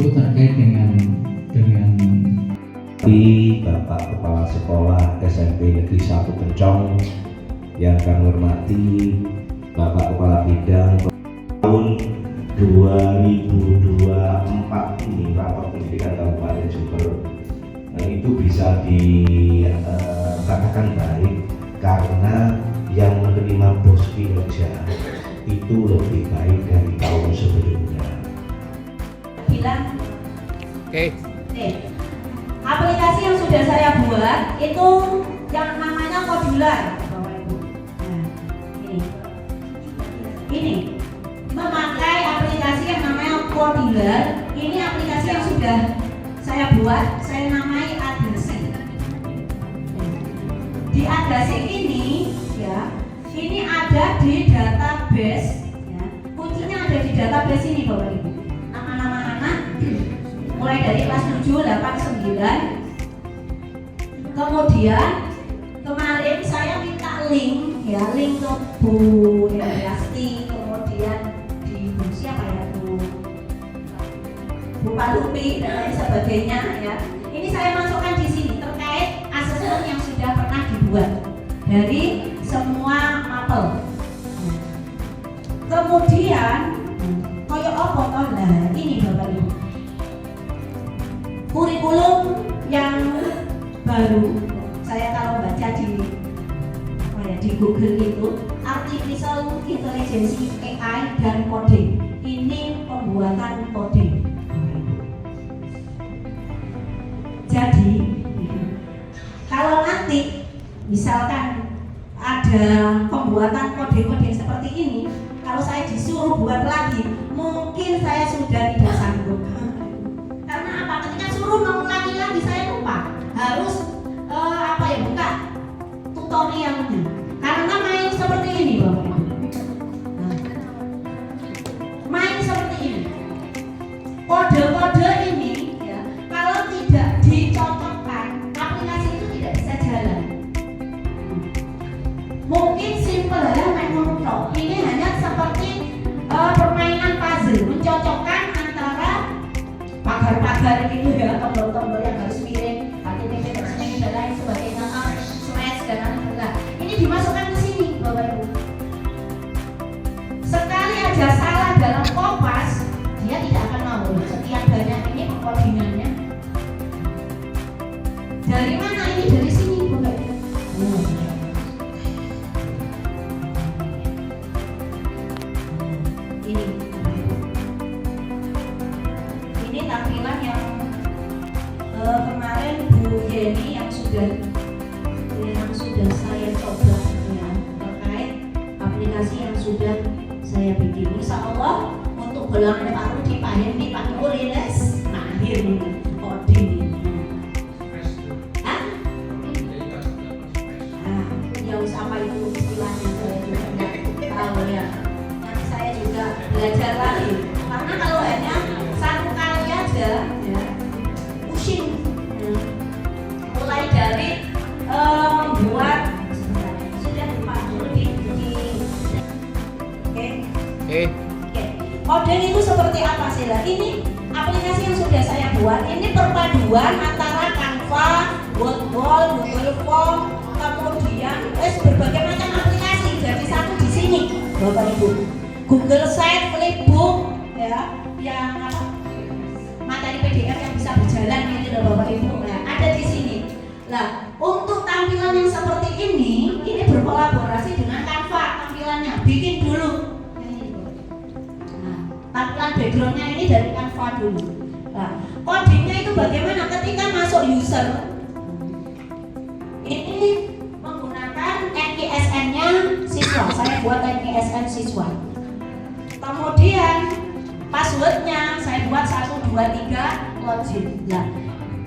itu terkait dengan Bapak Kepala Sekolah SMP Negeri 1 Kencong yang kami hormati Bapak Kepala Bidang tahun 2024 ini rapor pendidikan Kabupaten Jember itu bisa dikatakan baik karena yang menerima bos kinerja itu lebih baik dari tahun sebelumnya. Bilang, Oke. aplikasi yang sudah saya buat itu yang namanya modular, Bapak Ibu. Nah, ini memakai aplikasi yang namanya modular. Ini aplikasi yang sudah saya buat, saya namai Adasi. Di Adasi ini, ya, ini ada di database. Ya, kuncinya ada di database ini, Bapak Ibu. Nama-nama anak mulai dari kelas 7, 8, 9. Kemudian kemarin saya minta link, ya, link ke Bu Hendriasti, kemudian di Bu siapa ya, Bu Palupi dan lain sebagainya, ya. Ini saya masukkan di sini terkait asesmen yang sudah pernah dibuat dari semua mapel. Kemudian koyo apa toh? Nah, ini Bapak Ibu. Kurikulum yang baru, saya kalau baca di Google itu Artificial Intelligence AI dan coding. Ini pembuatan coding. Jadi kalau nanti misalkan ada pembuatan kode-kode seperti ini, kalau saya disuruh buat lagi, mungkin saya sudah tidak sanggup. Karena apa? Ketika suruh mengulangi lagi saya lupa. Harus buka tutorialnya. Karena main seperti ini, Bapak Ibu. Nah, main seperti ini. Kode-kode ini, ya, kalau tidak dicocokkan, aplikasi itu tidak bisa jalan. Mungkin simple ya, main montok. Ini hanya seperti permainan puzzle, mencocokkan antara pagar-pagar gitu ya, tombol-tombol yang harus miring, HTTP dan lain sebagainya, smash dan lain-lain. Ini dimasukkan ke sini, Bapak Ibu. Sekali aja salah dalam kompas, dia tidak akan mau. Setiap banyak ini kodingannya. Dari mana ini? Dari sini, Bapak Ibu. Ini tampilan yang kemarin Bu Yeni yang sudah saya coba, ya, terkait aplikasi yang sudah saya bikin. Insya Allah untuk golongan Pak Rudi, Pak Hendi, Pak Nurines mahir ini coding ini. Ya apa itu istilahnya saya juga nggak tahu ya. Nanti saya juga belajar lagi. Karena kalau hanya satu kali aja, ya, pusing. Mulai dari membuat sudah lupa dulu Oke. Coding itu seperti apa sih lah? Ini aplikasi yang sudah saya buat. Ini perpaduan antara Canva, Wordwall, Google Form, kemudian berbagai macam aplikasi jadi satu di sini, Bapak Ibu. Google Sheet, Flipbook, ya, yang materi PDF yang bisa berjalan gitu loh, Bapak Ibu. Nah, ada di sini. Nah, untuk tampilan yang seperti ini berkolaborasi dengan Canva tampilannya. Bikin dulu. Nah, tampilan backgroundnya ini dari Canva dulu. Nah, codingnya itu bagaimana? Ketika masuk user, ini menggunakan NISN-nya siswa. Saya buat NISN siswa. Kemudian passwordnya saya buat 1, 2, 3 login. Nah,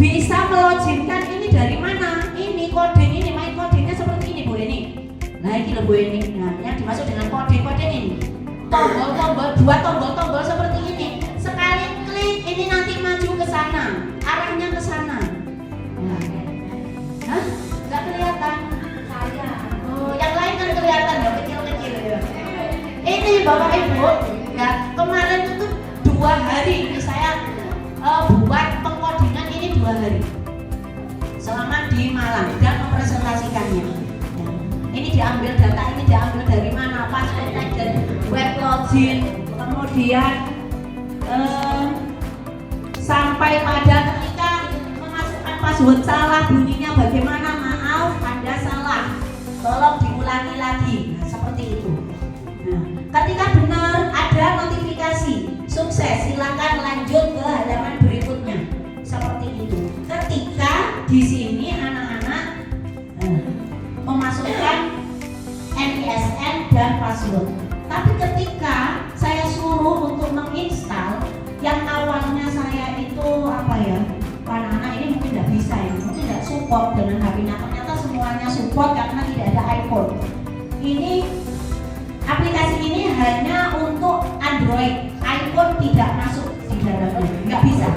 bisa meloginkan ini dari mana? Ini coding ini, main codingnya seperti ini Bu ini. Nah ini loh Bu ini. Nah yang dimaksud dengan coding ini tombol-tombol, dua tombol-tombol seperti ini. Sekali klik ini nanti maju ke sana, arahnya ke sana. Nah, hah? Nggak kelihatan? Saya. Oh, yang lain kan kelihatan ya, kecil-kecil ya. Ini Bapak Ibu, ya kemarin itu 2 hari ini saya buat pengkodingan ini 2 hari selama di Malang dan mempresentasikannya. Ini diambil data, ini diambil dari mana? Password dan web login, kemudian sampai pada ketika memasukkan password salah, bunyinya bagaimana? Maaf, Anda salah, tolong diulangi lagi. Nah, seperti itu. Nah, ketika benar ada notifikasi sukses, silakan lanjut ke halaman berikutnya. Seperti itu. Ketika di sini anak-anak memasukkan MISN dan password. Tapi ketika saya suruh untuk menginstal, yang awalnya saya itu anak-anak ini mungkin tidak bisa ya, mungkin tidak support dengan HP-nya. Ternyata semuanya support karena tidak ada iPhone. Ini aplikasi ini hanya untuk Android, iPhone tidak masuk di dalamnya, nggak bisa.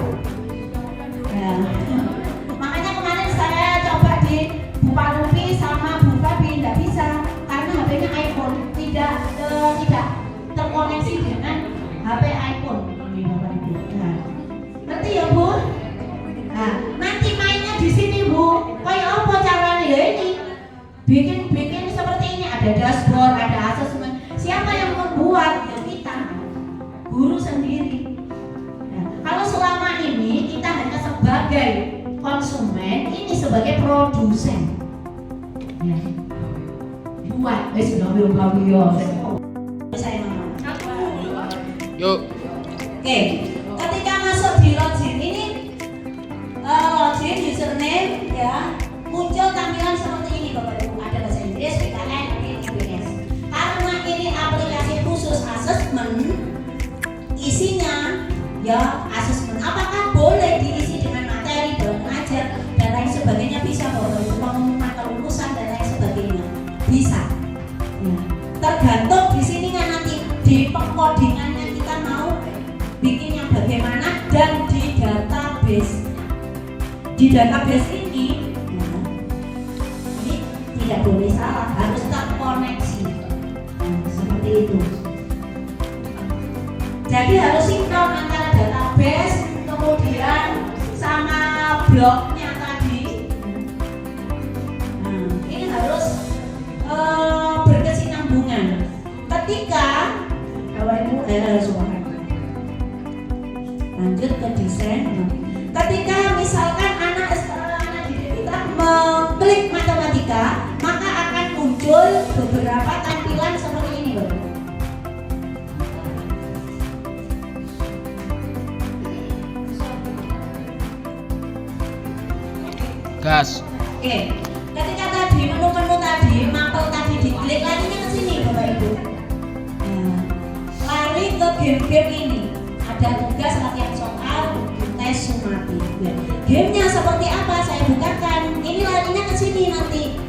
Makanya kemarin saya coba di Bu Palupi sama Bu Fabi, nggak bisa karena HP-nya iPhone, tidak terkoneksi dengan HP iPhone. Ngerti ya Bu? Nah, nanti mainnya di sini Bu. Kayak apa caranya ya ini? Bikin seperti ini, ada dashboard, ada asesmen. Siapa yang membuat? Ya kita, guru sendiri. Nah, kalau selama ini kita hanya sebagai konsumen, ini sebagai produsen. Ya. Buat, sudah bilang saya mau. Yuk. Oke, ketika masuk di login ini, login username ya, muncul tampilan seperti ini Bapak Ibu. Ada bahasa Inggris, PKN, IPS. Karena ini aplikasi khusus asesmen, isinya ya asesmen. Apakah boleh diisi dengan materi, mengajar dan lain sebagainya? Bisa Bapak Ibu, pengumuman kelulusan dan lain sebagainya bisa. Ya. Tergantung di sini kan nanti di pengkodingannya kita mau bikin yang bagaimana dan di database. Di database ini, ini tidak boleh salah, harus terkoneksi. Seperti itu. Jadi harus sinkron antara database kemudian sama blognya tadi. Ini harus berkesinambungan. Ketika Bapak Ibu lanjut ke desain. Ketika misalkan anak didik kita mengklik matematika, maka akan muncul beberapa tampilan seperti ini Bapak. Gas. Oke, ketika tadi menu-menu tadi, mapel tadi diklik, larinya ke sini Bapak Ibu. Nah, lari ke game-game ini. Ada tugas latihan soal, tes sumatif. Gamenya seperti apa? Saya bukakan. Ini larinya ke sini nanti.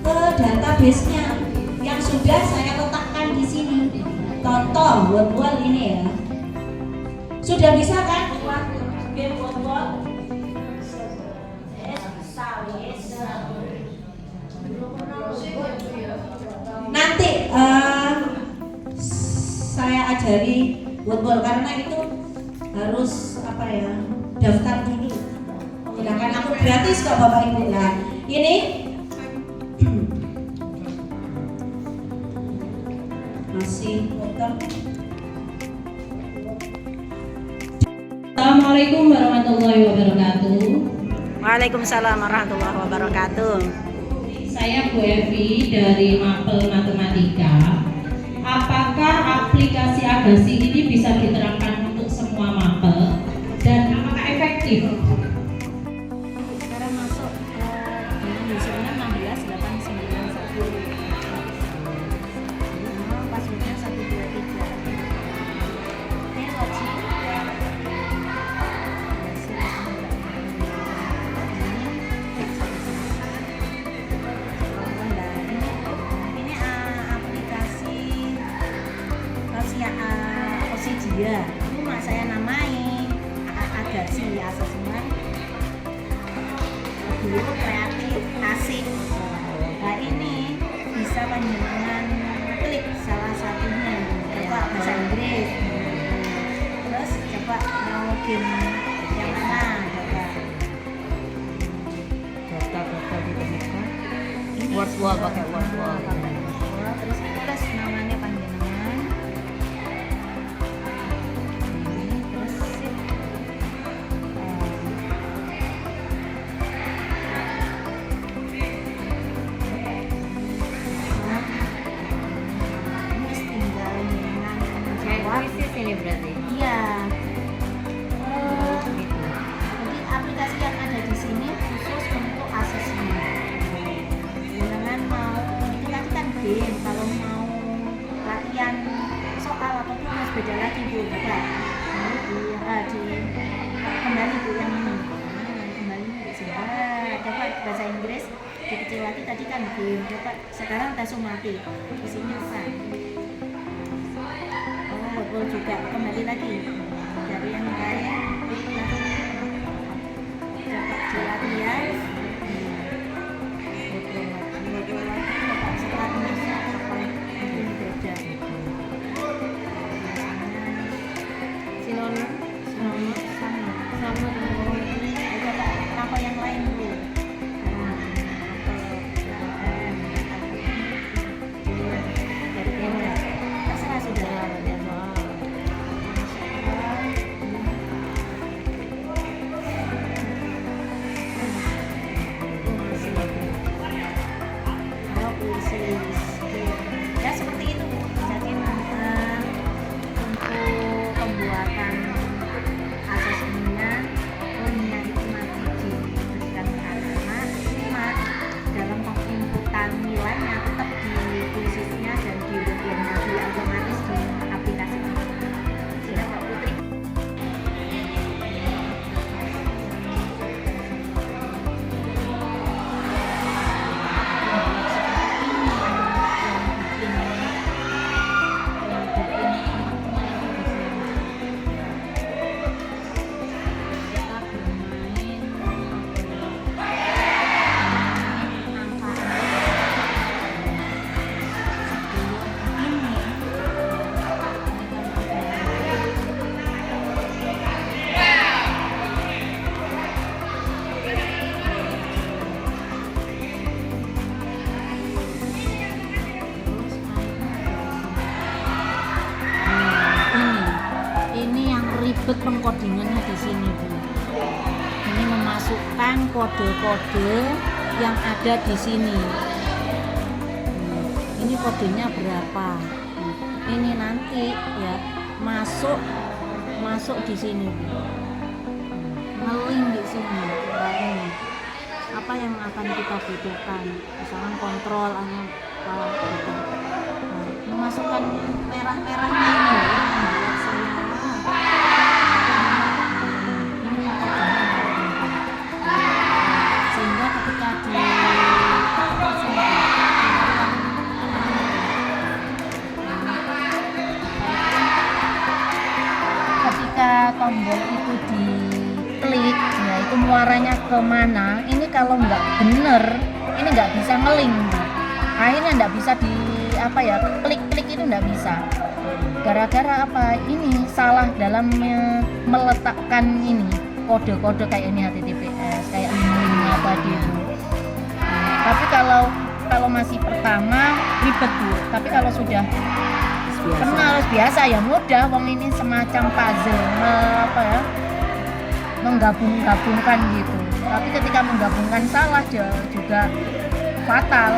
Ke database-nya yang sudah saya letakkan di sini. Contoh word ini ya. Sudah bisa kan buat game word? Nanti saya ajari word karena itu harus daftar dulu. Sedangkan aku gratis kok Bapak Ibu. Nah, ini masih potong. Assalamualaikum warahmatullahi wabarakatuh. Waalaikumsalam warahmatullahi wabarakatuh. Saya Bu Evi dari Mapel Matematika. Apakah aplikasi Agasi ini bisa diterapkan untuk semua mapel dan apakah efektif? Sekarang masuk dengan usernya 16891. Passwordnya 123. Oke, login. Ini aplikasi Dia itu saya namai Agasi asesmen guru kreatif asik. Nah ini bisa panjenengan klik salah satunya, coba bahasa Inggris, terus coba mau game yang mana coba. Data ditemukan. Word wall pakai word wall. Terus tulis namanya panjenengan. Terus sip. Terus tinggal dengan menjawab. Krisis ini berarti. Iya. Jadi aplikasi yang ada di sini khusus untuk asesmen. Jangan mau kita kan game, kalau mau latihan soal atau tulis beda lagi Bu, beda. Kembali Bu yang ini. Kembali di sini. Coba bahasa Inggris dikecil lagi tadi kan game. Coba sekarang tes mati. Di sini apa? Betul juga kembali lagi dari yang lain coba latihan betul lagi coba setelahnya apa mungkin beda Sinonim sama coba apa yang lain dulu dari mana terserah sudah ya seperti itu. Jadi untuk pembuatan asesmennya linknya itu nanti diberikan ke anak-anak, cuma dalam penginputan nilainya tetap di kuisisnya dan di ujiannya di otomatis di aplikasi ini. Sudah Mbak Putri. Ini yang ribet pengkodingannya di sini Bu. Ini memasukkan kode-kode yang ada di sini. Ini kodenya berapa? Ini nanti ya masuk di sini Bu. Ngeling di sini. Nah, ini apa yang akan kita butuhkan? Misalkan kontrol apa gitu. Nah, memasukkan merah-merahnya ini ya. Buat saya. Sehingga ketika tombol itu diklik ya itu muaranya kemana, ini kalau nggak bener ini nggak bisa ngeling, akhirnya nggak bisa di klik itu nggak bisa. Gara-gara apa? Ini salah dalam meletakkan ini kode-kode kayak ini HTTPS, kayak link apa gitu. Tapi kalau masih pertama ribet Bu. Tapi kalau sudah kenal biasa ya mudah. Wong ini semacam puzzle menggabungkan gitu. Tapi ketika menggabungkan salah juga fatal.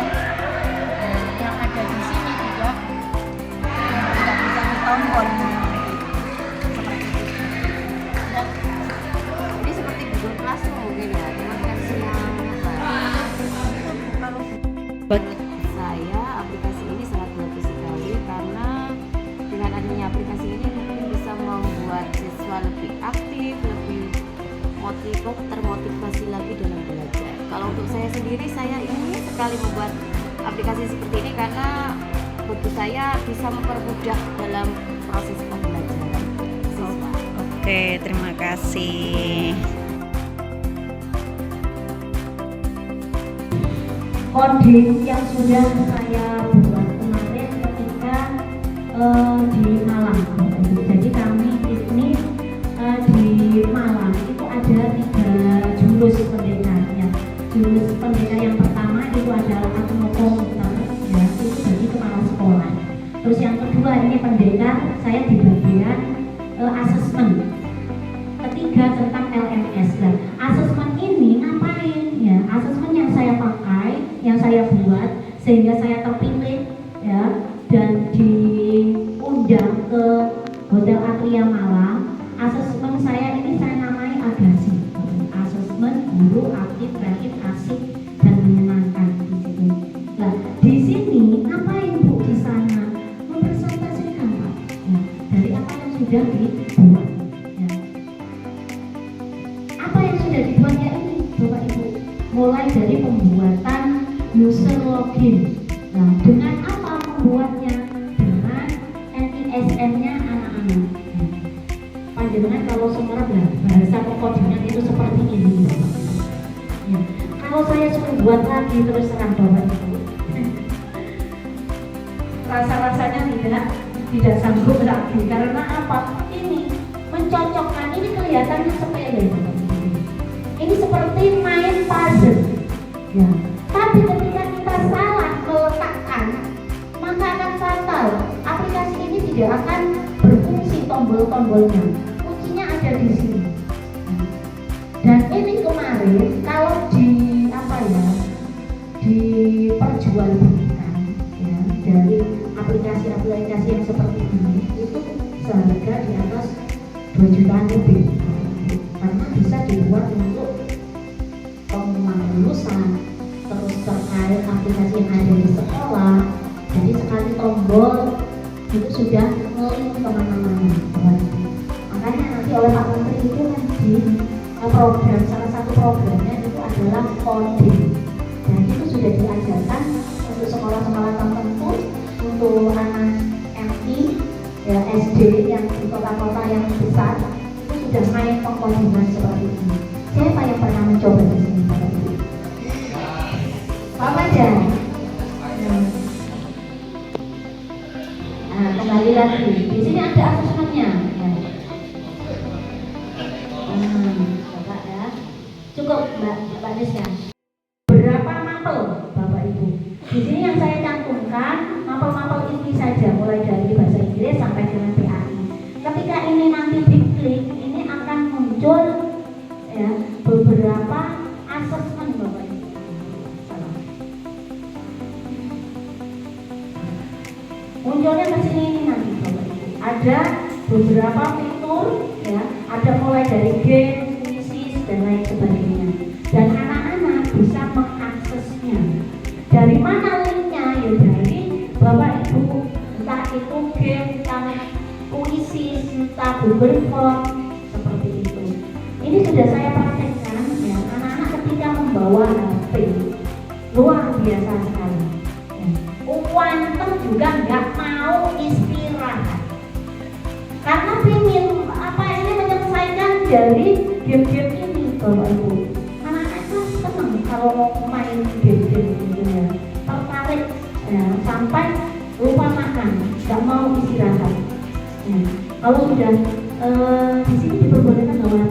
Yang ada di sini juga tidak bisa ditombol. Ini seperti Google Classroom mungkin ya, cuma versinya saya aplikasi ini sangat bagus sekali karena dengan adanya aplikasi ini mungkin bisa membuat siswa lebih aktif, lebih termotivasi lagi dalam belajar. Kalau untuk saya sendiri, saya ingin sekali membuat aplikasi seperti ini karena bagi saya bisa mempermudah dalam proses pembelajaran siswa. Oke, terima kasih. Kode yang sudah saya buat kemarin ketika di Malang. Jadi kami ini di kedua ini pendekar, saya di bagian asesmen. Ketiga tentang LMS. Nah, asesmen ini ngapain ya? Asesmen yang saya pakai, yang saya buat sehingga saya terpilih ya dan diundang ke Hotel Atria Malang. Asesmen saya ini saya namai AGASI. Asesmen guru aktif, kreatif, asik dan menyenangkan di situ. Nah, di sini ngapain Bu di sana? Mempresentasikan Pak. Ya, dari apa yang sudah dibuat. Ya. Apa yang sudah dibuat ya ini Bapak Ibu? Mulai dari pembuatan user login. Nah, dengan apa membuatnya? Dengan NISM-nya anak-anak. Panjenengan kalau semua bahasa pengkodingan itu seperti ini. Ya. Kalau saya suruh buat lagi terus terang Bapak Ibu, rasa-rasanya tidak sanggup lagi. Karena apa? Ini mencocokkan, ini kelihatannya sepele. Ini seperti main puzzle. Ya. Tapi ketika kita salah meletakkan, maka akan fatal. Aplikasi ini tidak akan berfungsi tombol-tombolnya. Kuncinya ada di sini. Dan ini kemarin kalau diperjualbelikan ya, dari aplikasi-aplikasi yang seperti ini itu seharga di atas 2 jutaan lebih. Karena bisa dibuat untuk pengumuman lulusan, terus terkait aplikasi yang ada di sekolah. Jadi sekali tombol itu sudah ngeling kemana-mana. Makanya nanti oleh Pak Menteri itu kan di program, salah satu programnya itu adalah coding. Dan itu sudah diajarkan untuk sekolah-sekolah tertentu, untuk anak MI, ya, SD yang di kota-kota yang besar itu sudah main pengkodingan seperti ini. Siapa yang pernah mencoba di sini Pak Ibu? Pak Madan. Nah, kembali lagi. Di sini ada asesmennya. Coba ya. Cukup Mbak Nisya. Berapa mapel Bapak Ibu? Di sini yang saya cantumkan mapel-mapel ini saja, mulai dari bahasa Inggris sampai dengan PAI. Ketika ini nanti diklik, ini akan muncul ya beberapa asesmen Bapak Ibu. Munculnya ke sini ini nanti Bapak Ibu. Ada beberapa fitur ya, ada mulai dari game, kuisis dan lain sebagainya. Dan anak-anak bisa mengaksesnya. Dari mana linknya? Ya dari Bapak Ibu, entah itu game, entah kuisis, entah Google Form, seperti itu. Ini sudah saya praktekkan ya, anak-anak ketika membawa HP luar biasa sekali. Ya. Kuantum juga nggak mau istirahat. Karena ingin ini menyelesaikan dari game-game ini Bapak Ibu. Anak-anak itu senang kalau mau main game-game gitu ya, tertarik ya, sampai lupa makan, nggak mau istirahat. Ya. Kalau sudah di sini diperbolehkan bawa